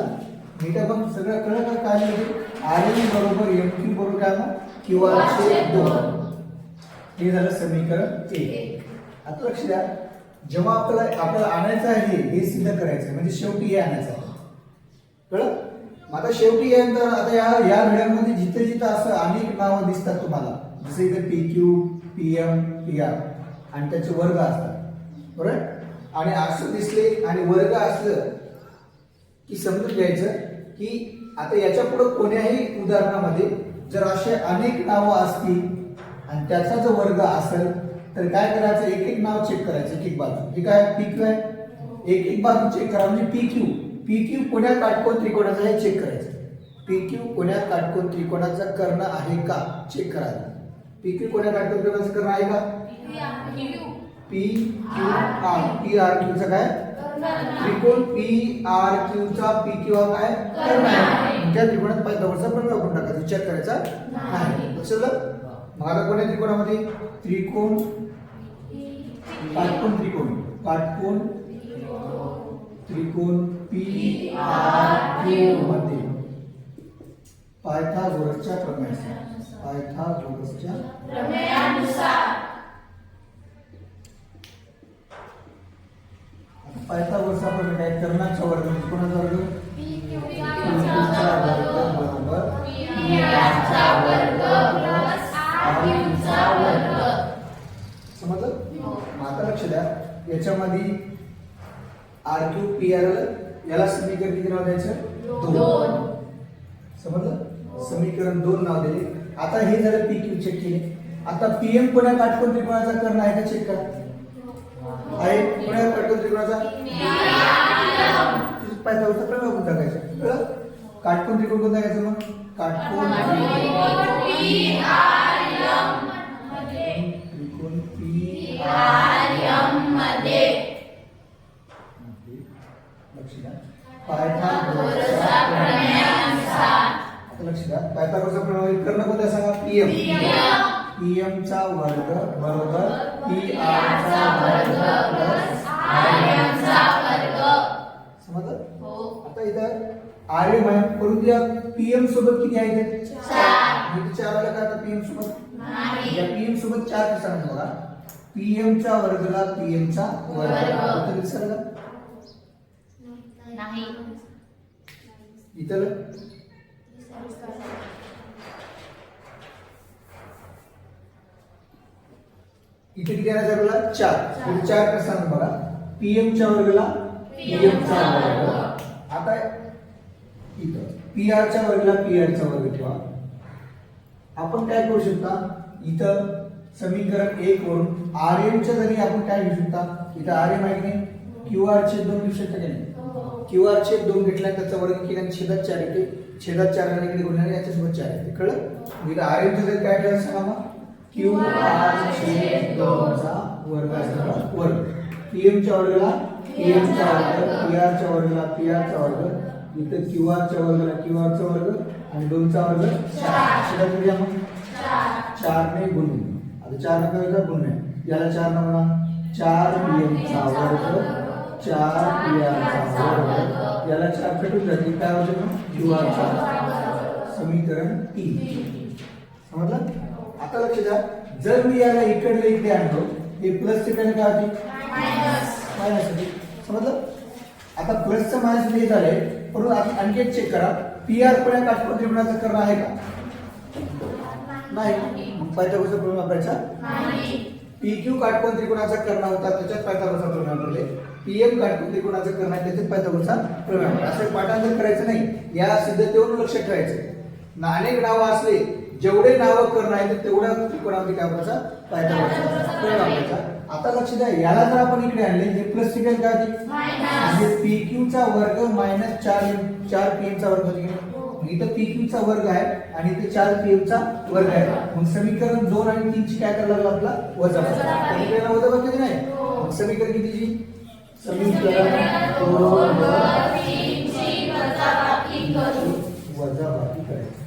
नीट आपण सगळं कळलं का? काय म्हणजे आर एम बरोबर एम क्यू बरोबर काय मग? क्यू आर छेद 2. हे झालं समीकरण 1. आता लक्ष द्या, जेव्हा आपल्याला आणायचं आहे हे सिद्ध करायचं म्हणजे शेवटी हे आणायचं आहे. कळलं? आता शेवटी यानंतर आता या धड्यांमध्ये जिथे असं अनेक नावं दिसतात तुम्हाला, जसे इथे P Q, P M, P R आणि त्याचे वर्ग असतात. बरोबर? आणि असं दिसले आणि वर्ग असलं की समजून घ्यायचं की आता याच्या पुढे कोण्याही उदाहरणामध्ये जर असे अनेक नावं असतील आणि त्याचा जर वर्ग असेल तर काय करायचं? एक नाव चेक करायचं, एक बाजू. हे काय? पी क्यू आहे, एक बाजू चेक करा. म्हणजे पी क्यू कोण्या काटकोन त्रिकोणाचा हे चेक करायचं. पी क्यू कोण्या काटकोन त्रिकोणाचा कर्ण आहे का चेक करायचं. पी क्यू कोण्या काटकोन त्रिकोणाचा कर्ण आहे का? पी क्यू आर क्यू चा काय? त्रिकोण पी आर क्यू चा पी क्यू हा काय? कर्ण आहे. त्या त्रिकोणात पायथागोरसचा प्रमेय वापरून टाकायचा, चेक करायचा नाही. लक्षात? मग आता कोण्या त्रिकोणामध्ये? काटकोन त्रिकोण पी आर क्यू मध्ये पायथागोरसच्या प्रमेयानुसार पायथागोरसचा प्रमेय काय? कर्णाचा वर्ग म्हणजे कोणाचा वर्ग? बरोबर पी आर चा वर्ग. समजलं? आता लक्ष द्या, याच्यामध्ये आर क्यू पी आर याला समीकरण किती नाव द्यायचं? 2. समजलं? समीकरण 2 नाव दिले. आता हे झालं पी क्यू चेक केले. आता पीएम कोण्या काटकोन त्रिकोणाचा कर्ण आहे का चेक करा. आहे कोण्या काटकोन त्रिकोणाचा पायथागोरसचा प्रमेय आपण टाकायचा. कळलं? काटकोन त्रिकोण कोणता घ्यायचा मग? काटकोन त्रिकोण पीआरएम मध्ये लक्ष द्या. पायथागोरसचा प्रमेयानुसार आता लक्ष द्या. पायथागोरसचा प्रमेय कर्ण कोणता सांगा? पीएम. पीएम चा वर्ग बरोबर पीआर चा वर्ग प्लस आरएम चा वर्ग. समजलं? हो. आता इथं आरएम आहे परंतु या पीएम सोबत किती आहे? 4. म्हणजे 4 आला का आता पीएम सोबत? नाही. या पीएम सोबत 4 कसा आहे बघा. पीएम चा वर्गला पीएम चा वर्ग उत्तर दिसलं नाही. इथं इथे किती आहे आपल्याला? 4. म्हणजे 4 कसं सांग बघा. पीएम च्या वर्गला पीएम चा वर्ग. आता इथं पीआर च्या वर्गला पीआर चा वर्ग ठेवा. आपण काय करू शकता? इथं समीकरण 1 वरून आरएम च्या जरी आपण काय घेऊ शकता? इथं आरएम आहे की नाही? क्यूआर छेद 2 घेऊ शकता की नाही? क्यूआर छेद 2 घेतला त्याचा वर्ग केला छेदात 4 येते. छेदात 4 आणि इकडे गुणल्याने याच्यासोबत 4 येते. कळलं? इथं आरएम च्या जरी काय ठेवायचं सांगा मग? क्यूआर छेद 2 चा वर्ग असणार वर्ग. पीएम च्या वर्गाला पीएम चा वर्ग, पीआर च्या वर्गाला पीआर चा वर्ग. इथं क्यूआर च्या वर्गाला क्यूआर चा वर्ग आणि 2 चा वर्ग 4. छेदात करूया मग 4 ने गुणून. आता 4 ने करायचा गुणून. याला 4 ने म्हणा 4 पीएम चा वर्ग 4 पीआर चा वर्ग. याला 4 कटून जाते काय होते मग? क्यूआर चा समीकरण 3. समजलं? आता लक्ष द्या. जर मी याला इकडे इकडे आणतो हे प्लस इकडे काय होते? मायनस होते. समजलं? आता प्लसचं मायनस हे झाले परंतु आणखी एक चेक करा. पीआर कोण्या काटकोन त्रिकोणाचा कर्ण आहे का? नाही. मग पायथागोरसचा प्रमेय वापरायचा नाही. पीक्यू काटकोन त्रिकोणाचा कर्ण होता त्याच्यात पायथागोरसचा प्रमेय वापरले. पीएम काटकोन त्रिकोणाचा कर्ण आहे त्याच्यात पायथागोरसचा प्रमेय वापरला. असं पाठांतर करायचं नाही. या सिद्धतेवरून लक्ष ठेवायचं. अनेक नावं असले जेवढे नावं कर्ण आहेत तेवढ्या त्रिकोणामध्ये काय वापरायचा? पायथागोरसचा प्रमेय वापरायचा. आता लक्ष द्या. याला जर आपण इकडे आणले हे प्लस इकडे काय होते? म्हणजे पीक्यू चा वर्ग मायनस 4 पीएम चा वर्ग होते. इथं पीक्यू चा वर्ग आहे आणि इथे 4 पीएम चा वर्ग आहे. मग समीकरण 2 आणि 3 ची काय करायला लागला? वजाबाकी. समीकरण वजाबाकी नाही. मग समीकरण कितीची? समीकरण 2 व 3 ची वजाबाकी करायची.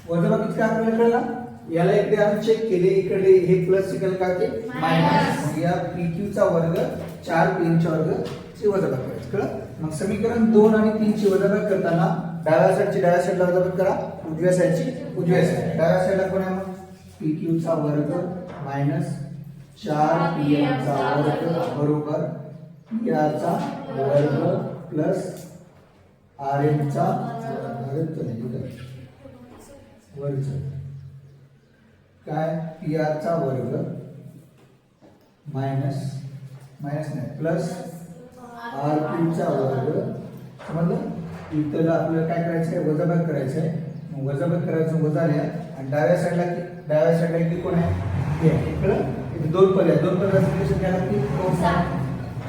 वजाबाकीचं काय आपल्याला कळलं? याला इकडे आपण चेक केले. इकडे हे प्लस इकडे काय होते? मायनस. या पीक्यू चा वर्ग 4 पीएम चा वर्ग ची वजाबाकी करायची. कळलं? मग समीकरण 2 आणि 3 ची वजाबाकी करताना डाव्या साईडची डाव्या साईडला वजाबाकी करा. उजव्या साईडची उजव्या साईड. डाव्या साईडला कोण आहे मग? पीक्यू चा वर्ग मायनस 4 पीएम चा वर्ग बरोबर पीआर चा वर्ग प्लस आरएम चा वर्ग. काय? पीआर चा वर्ग मायनस नाही प्लस आर क्यू चा वर्ग. समजलं? इथं आपल्याला काय करायचं आहे? वजाबाकी करायचं आहे. मग वजाबाकी करायचं वजा लिहा आणि डाव्या साईडला किती कोण आहे? हे. कळलं? इथे 2 पद आहे. 2 पदाचं रिलेशन काय लागते?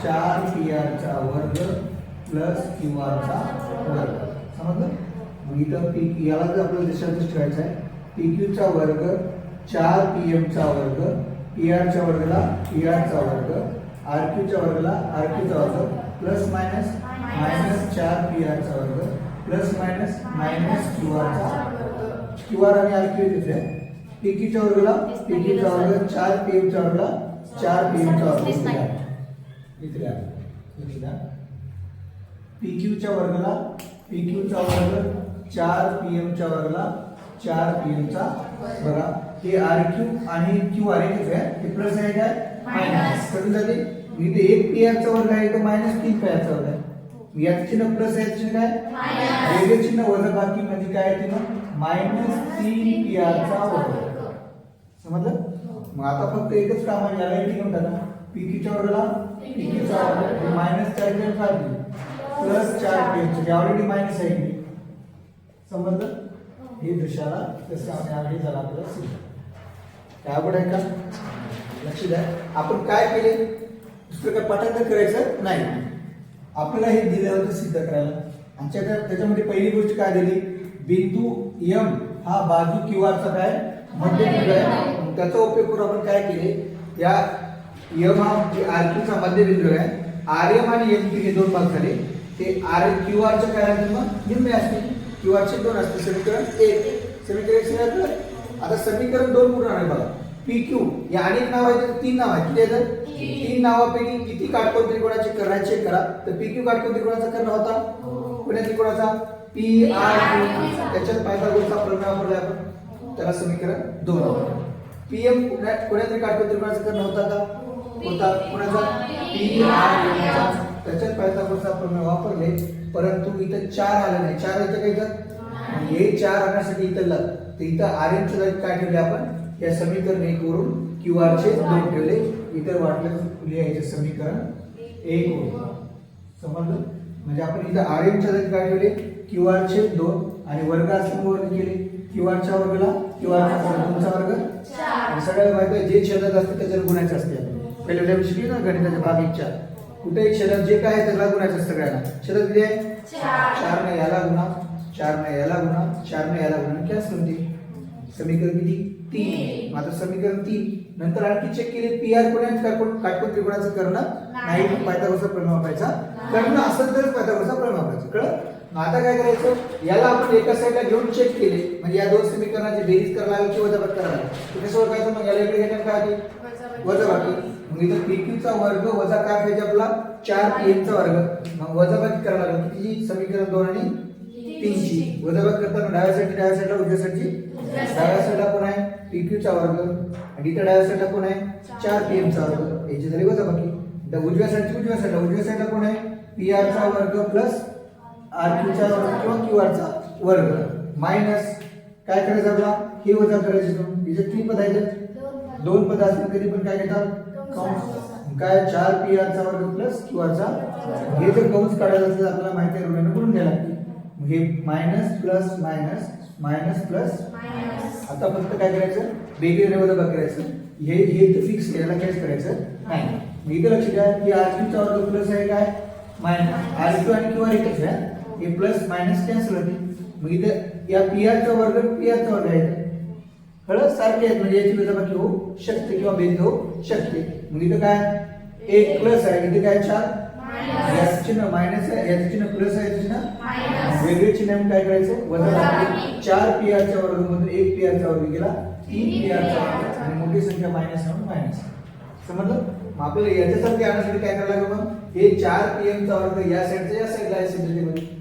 4 पीआर चा वर्ग प्लस क्यूआर चा वर्ग. समजलं? मग इथं याला जर आपल्याला दिशातच ठेवायचं आहे. पीक्यू चा वर्ग 4 पीएम चा वर्ग पीआर च्या वर्गाला पीआर चा वर्ग आरक्यू च्या वर्गाला आरक्यू चा वर्ग प्लस मायनस 4 पीआर चा वर्ग प्लस मायनस क्यूआर चा क्यूआर आणि आरक्यू घेतले. पीक्यू च्या वर्गाला पीक्यू चा वर्ग 4 पीएम च्या वर्गाला 4 पीएम चा वर्ग इथे पीक्यू च्या वर्गाला पीक्यू चा वर्ग 4 पीएम च्या वर्गाला 4 पीएम चा बघा. हे आरक्यू आणि क्यूआर एकच आहे. हे प्लस आहे काय? मायनस करून जाते. इथे 1 पीआर चा वर्ग आहे तर मायनस 3 पीआर चा वर्ग आहे. याचं चिन्ह प्लस आहे चिन्ह काय? वेगळे चिन्ह वजाबाकी म्हणजे काय आहे? मग मायनस 3 पीआर चा वर्ग. समजलं? मग आता फक्त एकच काम आहे. याला इथे घेऊन टाका. PQ च्या वर्गाला PQ चा वर्ग minus 4 PM plus 4 PM already minus आहे की समजलं हे दृश्याला तसं आम्ही झाला आपल्याला सिद्ध काय आवड आहे का लक्ष द्या आपण काय केले दुसरं काय पाठांतर करायचं नाही आपल्याला हे दिलं होतं सिद्ध करायला आमच्याकडे त्याच्यामध्ये पहिली गोष्ट काय दिली बिंदू M हा बाजू QR चा काय मध्यबिंदू आहे त्याचा उपयोग करून आपण काय केले या M हा RQ चा मध्यबिंदू आहे RM आणि MP हे दोन भाग झाले ते QR च्या काय राहतील मग निम्मे असतील QR चे दोन असतील समीकरण 1 समीकरण 1 आता समीकरण 2 पूर्ण आहे बघा PQ या अनेक नाव आहेत तीन नाव आहेत किती आहेत तीन नावापैकी किती काटकोन त्रिकोणाचे कर्ण चेक करा तर PQ काटकोन त्रिकोणाचा कर्ण होता कोणत्या त्रिकोणाचा PRQ त्याच्यात पायथागोरसचा प्रमेय वापरला आपण त्याला समीकरण 2 PM कोणत्या तरी काटकोन त्रिकोणाचा कर्ण होता का होता कोणाचा PRQ त्याच्यात पायथागोरसचा प्रमेय वापरले परंतु इथं 4 आले नाही 4 इथं काय इथं हे 4 आणण्यासाठी इथं तर इथं RM च्या जागी काय ठेवले आपण या समीकरण 1 वरून QR चे 2 ठेवले इतर वाटलं लिहायचे समीकरण 1 वरून समजलं म्हणजे आपण इथं RM च्या जागी काय ठेवले QR चे 2 आणि वर्गासंग वर्ग केले QR च्या वर्गाला QR चा 2 चा वर्ग 4 सगळ्याला माहिती आहे जे छेदात असते त्याच्यावर गुणायचे असते पहिले लेवल शिकली ना गणिताच्या भाग 1 च्या कुठेही छेदात जे काय आहे त्याला गुणायचं असतं सगळ्यांना छेदात किती आहे 4 ने याला गुणा 4 ने याला गुणा 4 ने याला गुणा क्या समजते समीकरण किती 3 आता समीकरण 3 नंतर आणखी चेक केले PR कोणाचं काटकोन त्रिकोणाचं कर्ण नाही पण पायथागोरसचा प्रमेय वापरायचा कर्ण असेल तर पायथागोरसचा प्रमेय वापरायचा कळलं आता काय करायचं याला आपण एका साईडला घेऊन चेक केले म्हणजे या दोन समीकरणाची बेरीज करायला लागली की वजाबाकी करायला लागली कसं ओळखायचं मग याला इकडे घेण्यात काय होते वजाबाकी मग इथं PQ चा वर्ग वजा काय पाहिजे आपला 4 PM चा वर्ग मग वजाबाकी करायला लागली कितीची समीकरण 2 आणि 3 ची वजाबाकी करताना डाव्या साईडला उजव्या साईडची डाव्या साईडला कोण आहे PQ चा वर्ग आणि इथं डाव्या साईडला कोण आहे 4 PM चा वर्ग याची झाली वजाबाकी उजव्या साईडला कोण आहे PR चा वर्ग प्लस RQ चा वर्ग किंवा QR चा वर्ग मायनस काय करायचं आपला हे वजा करायचं इथे 3 पद आहेत दोन पद असतील कधी पण काय घेतात कंस काय 4 PR चा वर्ग प्लस QR चा हे जर कंस काढायला असेल आपल्याला माहिती आहे ऋणाने करून घ्यायला लागते हे minus plus minus minus plus आता फक्त काय करायचं वेगवेगळे वजाबाकी करायचं हे तर फिक्स याला काहीच करायचं नाही मी इथे लक्ष द्या की RQ चा वर्ग प्लस आहे काय मायनस RQ आणि QR एकच आहे हे प्लस मायनस कॅन्सल होते मग इथे या PR चा वर्ग PR चा वर्ग आहे कळलं सारखे आहेत म्हणजे याची वजाबाकी होऊ शकते किंवा बेरीज होऊ शकते मग इथं काय 1 प्लस आहे इथे काय 4 याचं चिन्ह मायनस आहे याचं चिन्ह प्लस आहे याचं चिन्ह वेगळे चिन्ह काय करायचं वजाबाकी 4 PR च्या वर्गामधून 1 PR चा वर्ग गेला 3 PR चा वर्ग आणि मोठी संख्या मायनस म्हणून मायनस समजलं मग आपल्याला याच्यासारखे आणण्यासाठी काय करायला लागेल मग हे 4 PM चा वर्ग या साईडचा या साईडला आहे सिम्पलीमध्ये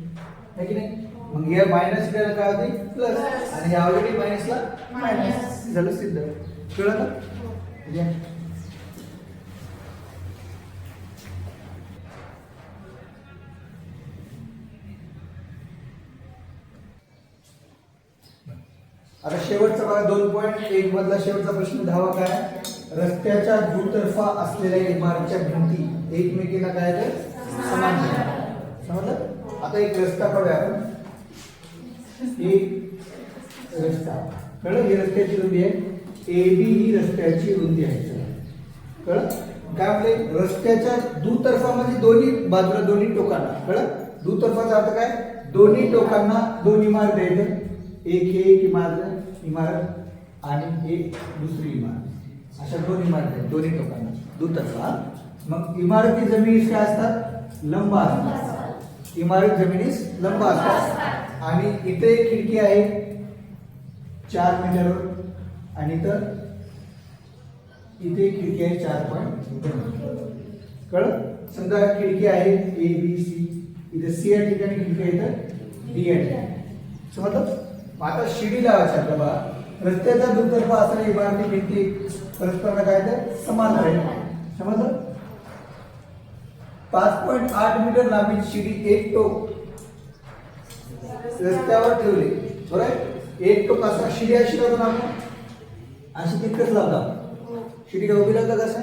है की नाही मग या मायनस केला काय होते प्लस आणि या ऑलरेडी मायनसला मायनस झालं सिद्ध कळलं का आता शेवटचा बघा 2.1 मधला शेवटचा प्रश्न 10वा काय रस्त्याच्या दुतर्फा असलेल्या इमारतीच्या भिंती एकमेकींना काय तर समान समजलं आता एक रस्ता काढूया आपण एक रस्ता कळलं ही रस्त्याची रुंदी आहे AB ही रस्त्याची रुंदी आहे कळलं काय आपले रस्त्याच्या दुतर्फा म्हणजे दोन्ही बाजूला दोन्ही टोकांना कळलं दुतर्फाचा अर्थ काय दोन्ही टोकांना दोन इमारती आहेत एक इमारत आणि एक दुसरी इमारत अशा दोन इमारती आहेत दोन्ही टोकांना दुतर्फा मग इमारती जमिनीस काय असतात लंब असतात इमारत जमिनीस लंब असतात आणि इथे एक खिडकी आहे 4 मीटरवर आणि इथं इथे खिडकी आहे 4.2 कळलं समजा खिडकी आहे ABC इथे C या ठिकाणी खिडकी आहे इथं D या ठिकाणी समजलं आता शिडी लावायची आपल्याला रस्त्याचा दुतर्फा असणारी इमारती भिंती परस्पर काय तर समान राहील समजलं 5.8 मीटर लांबीची शिडी एक टोक रस्त्यावर ठेवले बरोबर एक टोक असा शिडी अशी लावतो आपण अशी तितकंच लावतो शिडी काय उभी राहतं कसं?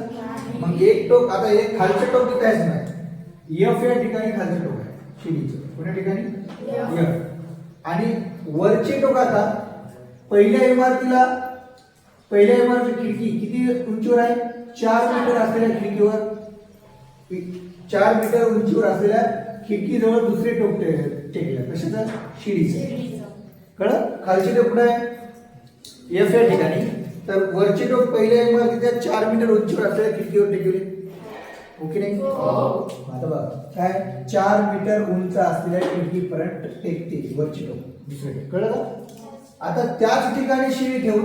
मग एक टोक, आता एक खालचं टोक इथे आहेच नाही, एफ या ठिकाणी खालचं टोक आहे शिडीचं, कोणत्या ठिकाणी? एफ. आणि वरचे टोक आता पहिल्या इमारती खिडकी किती उंचीवर आहे? 4 मीटर असलेल्या खिडकीवर, 4 मीटर उंचीवर असलेल्या खिडकीजवळ दुसरे टोक टेकलं. कशाचं? शिडीचं. कळलं? खालचे टोक कुठे आहे? एफ या ठिकाणी. तर वरचे टोक पहिल्या इमारतीच्या 4 मीटर उंचीवर असलेल्या खिडकीवर टेकवले. ओके नाही? आता बघा काय, 4 मीटर उंच असलेल्या खिडकीपर्यंत टेकते वरचे टोक, दुसरे टोक. कळलं का? आता त्याच ठिकाणी शिडी ठेवून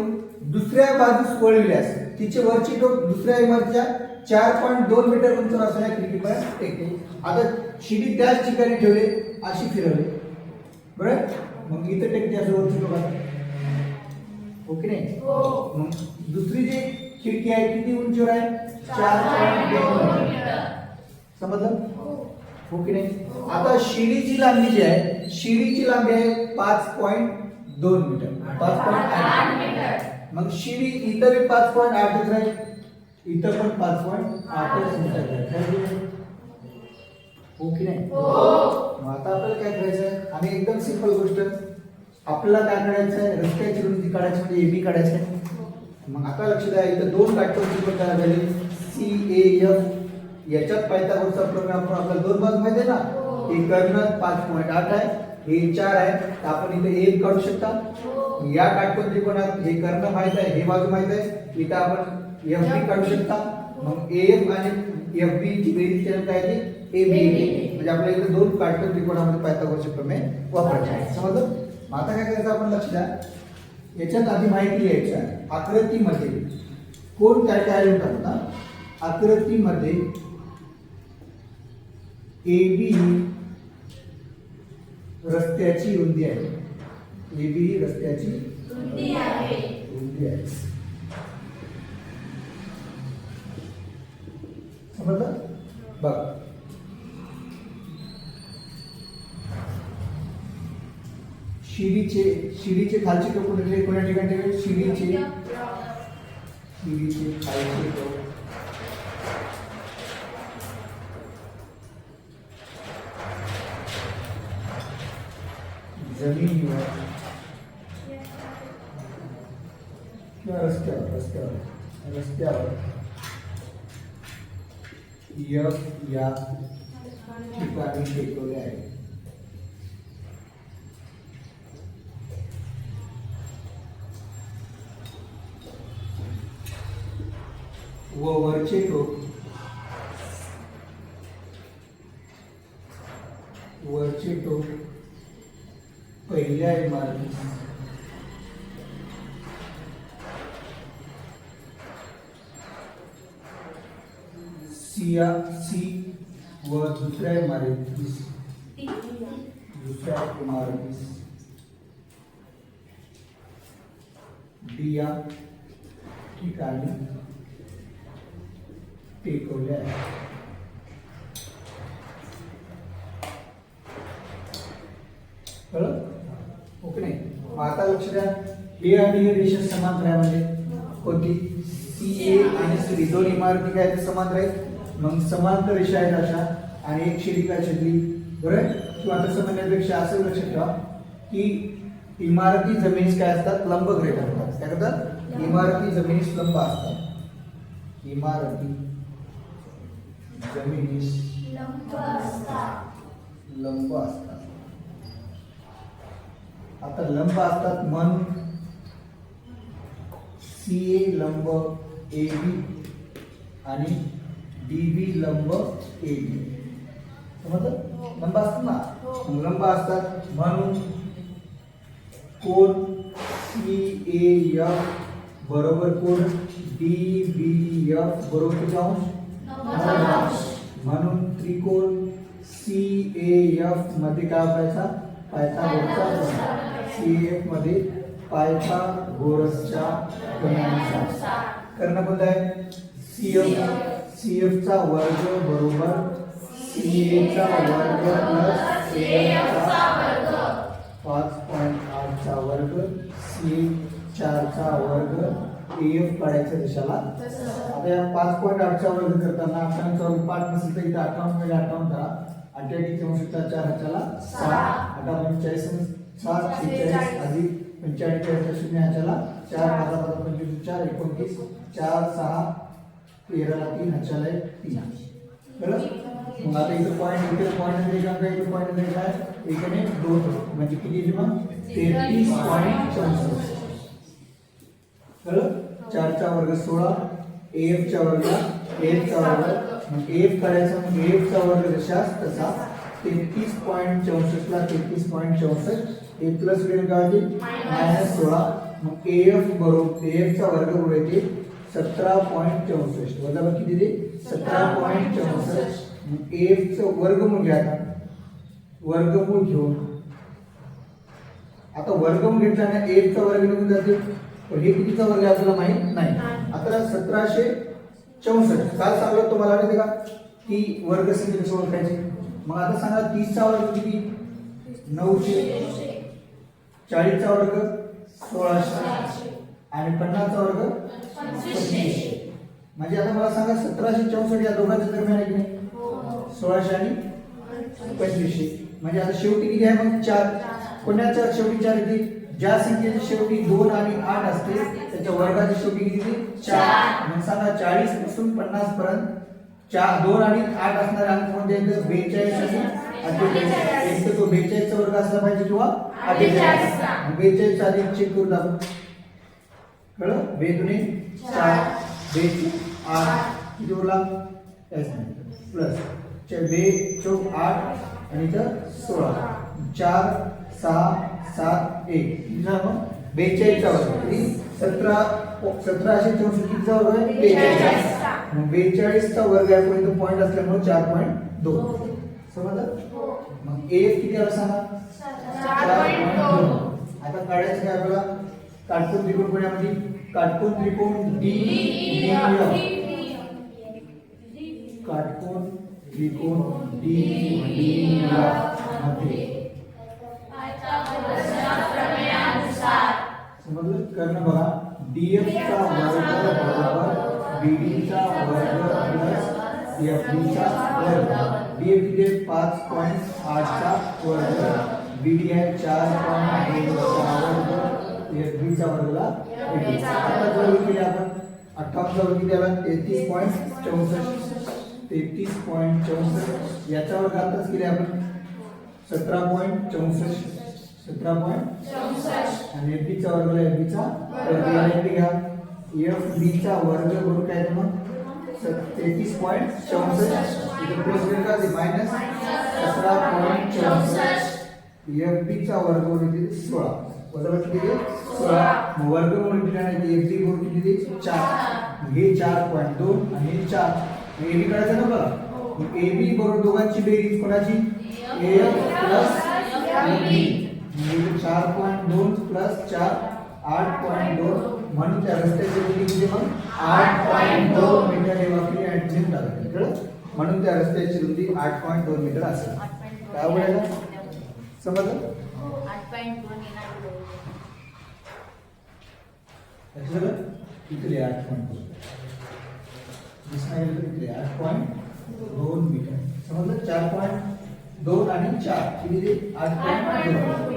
दुसऱ्या बाजूस वळविल्यास तिचे वरची टोक दुसऱ्या इमारतीच्या 4.2 मीटर उंच असलेल्या खिडकीपर्यंत टेकते. आता शिडी त्याच ठिकाणी ठेवले, अशी फिरवली, बरोबर? मग इथे टेकते असं वरची टोक आहे. ओके नाही? मग दुसरी जी खिडकी आहे किती उंचीवर आहे? 4.2 मीटर. समजलं? ओके नाही? आता शिडीची लांबी जी आहे, शिडीची लांबी आहे 5.2 मीटर, 5.8 मीटर. मग शिडी इथं बी 5.8च राहील, इथं पण 5.8च मीटर आहे. ओके नाही? मग आता आपल्याला काय करायचं? आणि एकदम सिंपल गोष्ट, आपल्याला काय काढायचं आहे? रस्त्याची रुंदी काढायची, म्हणजे एबी काढायचं आहे. मग आता लक्ष द्या, इथं 2 काटकोन त्रिकोण तयार झाले, CAF. याच्यात पायथागोरसचा प्रमेय आपण, आपल्याला 2 बाजू माहिती आहे ना, हे कर्ण 5.8 आहे, हे 4 आहे, तर आपण इथे 1 काढू शकता. या काटकोन त्रिकोणात हे कर्ण माहित आहे, हे बाजू माहित आहे, इथं आपण FB काढू शकता. मग AF आणि FB ची बेरीज केल्यानंतर काय येते? AB. म्हणजे आपल्याला इथे 2 काटकोन त्रिकोणामध्ये पायथागोरसचे प्रमेय वापरायचे आहे. समजलं? मग आता काय करायचं? आपण लक्ष द्या, याच्यात आधी माहिती लिहायची आहे. आकृतीमध्ये कोण काय काय लिहून टाकता? आकृतीमध्ये AB रस्त्याची रुंदी आहे, AB रस्त्याची रुंदी आहे. समजलं? बघ, शिडीचे खालचे टोक कोणत्या ठिकाणी ठेवले? शिडीचे खालचे टोक जमिनीवर किंवा रस्त्यावर F या ठिकाणी टेकवले आहे. व वरचे टोक पहिल्या इमारतीस C व दुसऱ्या इमारतीस D या ठिकाणी टेकवले आहे. कळलं? ओके नाही? आता लक्ष द्या, हे आणि हे रेषा समांतर आहे. म्हणजे कोणती? CA आणि CD दोन इमारती काय आहेत? समांतर आहेत. मग समांतर रेषा आहेत अशा, आणि एक शिडी काय छेदली, बरोबर? किंवा तसं म्हणण्यापेक्षा असं लक्षात ठेवा की इमारती जमिनीस काय असतात? लंबग्रेट असतात. काय करतात? इमारती जमिनीस लंब असतात. इमारती जमिनीस लंब असतात. आता लंब असतात म्हणून CA लंब AB आणि DB लंब AB. समजलं? लंब असतात ना, लंब असतात म्हणून कोण CAF बरोबर कोण DBF बरोबर किती अंश? 90. म्हणून त्रिकोण CAF मध्ये काय वापरायचा? पायथागोरसचा. CAF मध्ये पायथागोरसच्या प्रमेयानुसार कर्ण कोणता आहे? CF चा वर्ग बरोबर CA चा वर्ग प्लस AF चा वर्ग, 5.8 चा वर्ग, CA 4 चा वर्ग एफ काढायचं देशाला. आता या 5.8चा वर्ग करताना 58 पाठ नसेल तर इथे 58 मध्ये 58 करा. 88 चे अंश 4 ह्याच्याला 6. आता 45 7 46 अधिक 45 शून्य ह्याच्याला 4 5 25 4 29 4 6 13 ला 3 ह्याच्याला 3. कळलं? मग आता इथं पॉईंट इथे पॉईंट मध्ये काय इथे पॉईंट मध्ये काय एकाने 2 म्हणजे किती येईल मग 33.64. कळलं? 4 चा वर्ग 16 AF चा वर्ग AF चा वर्ग मग AF काढायचा मग AF चा वर्ग जशास तसा 33.64 ला 33.64 एक प्लस होईल काय होईल -16 मग AF बरोबर AF चा वर्ग बरोबर येते 17.64 वजा किती दे 17.64 मग AF चं वर्गमूळ घ्या. वर्गमूळ घेऊन आता वर्गमूळ घेताना AF चा वर्ग निघून जाते पण हे कितीचा वर्ग आहे आपल्याला माहित नाही. आता 1764 काय सांगलं तुम्हाला माहिती का की वर्ग संख्या कशी ओळखायची. मग आता सांगा 30 चा वर्ग किती 900 40 चा वर्ग 1600 आणि 50 चा वर्ग 2500. म्हणजे आता मला सांगा 1764 या दोघांच्या दरम्यान आहे की नाही 1600 आणि 2500 म्हणजे आता शेवटी किती आहे मग 4. कोणाच्या शेवटी 4 येते ज्या संख्येची शेवटी 2 आणि 8 असते त्याच्या वर्गाची शेवटी किती 4. मग सांगा 40 पासून 50 पर्यंत 2 आणि 8 असणारे अंक कोणते आहेत 42 आणि 48. एक तर तो 42 चा वर्ग असला पाहिजे किंवा 48. 42 चा अधिक चेक करून आपण कळलं 2 दुणे 4 2 8 किती उरला काहीच नाही प्लस 2 चौक 8 आणि इथं 16 4 6 7 1 किती झालं मग 42 चा वर्ग किती 1764 कितीचा वर्ग आहे 42. मग 42 चा वर्ग आहे पण इथं पॉईंट असल्यामुळे 4.2 समजलं. मग AF किती आला सांगा 4.2. आता काढायचं काय आपल्याला काटकोन त्रिकोण कोणामध्ये काटकोन त्रिकोण DEF काटकोन त्रिकोण DEF मध्ये समजलं. कर्ण बघा DF चा वर्ग बरोबर BD चा वर्ग प्लस FD चा वर्ग. DF किती 5.8 चा वर्ग BD आहे 4.2 चा वर्ग FD चा वर्गला 1. आता जर केले आपण 58 चा वर्ग किती आला 33.64 याचा वर्ग आताच केले आपण 17.64 आणि FD चा वर्ग FD चा वर्ग FD घ्या FD चा वर्ग बरोबर काय मग 33.64 इथे प्लस होईल का ते मायनस 17.64 FD चा वर्ग बरोबर 16 वजा किती 16 मग वर्ग बरोबर किती आहे FD बरोबर किती 4 हे 4.2 आणि हे 4 AB काढायचं ना बघा मग AB बरोबर दोघांची बेरीज कोणाची AF प्लस FD म्हणजे 4.2 प्लस 4 8.2 म्हणून त्या रस्त्याची रुंदी किती मग 8.2 मीटर हे वाक्य ऍडमिट टाकले. कळलं म्हणून त्या रस्त्याची रुंदी 8.2 मीटर असेल. काय बोलायला समजलं 8.2 एक्चुअली इकडे 8.2 दिसणार इकडे 8.2 मीटर समजलं. 4.2 आणि 4 किती 8.2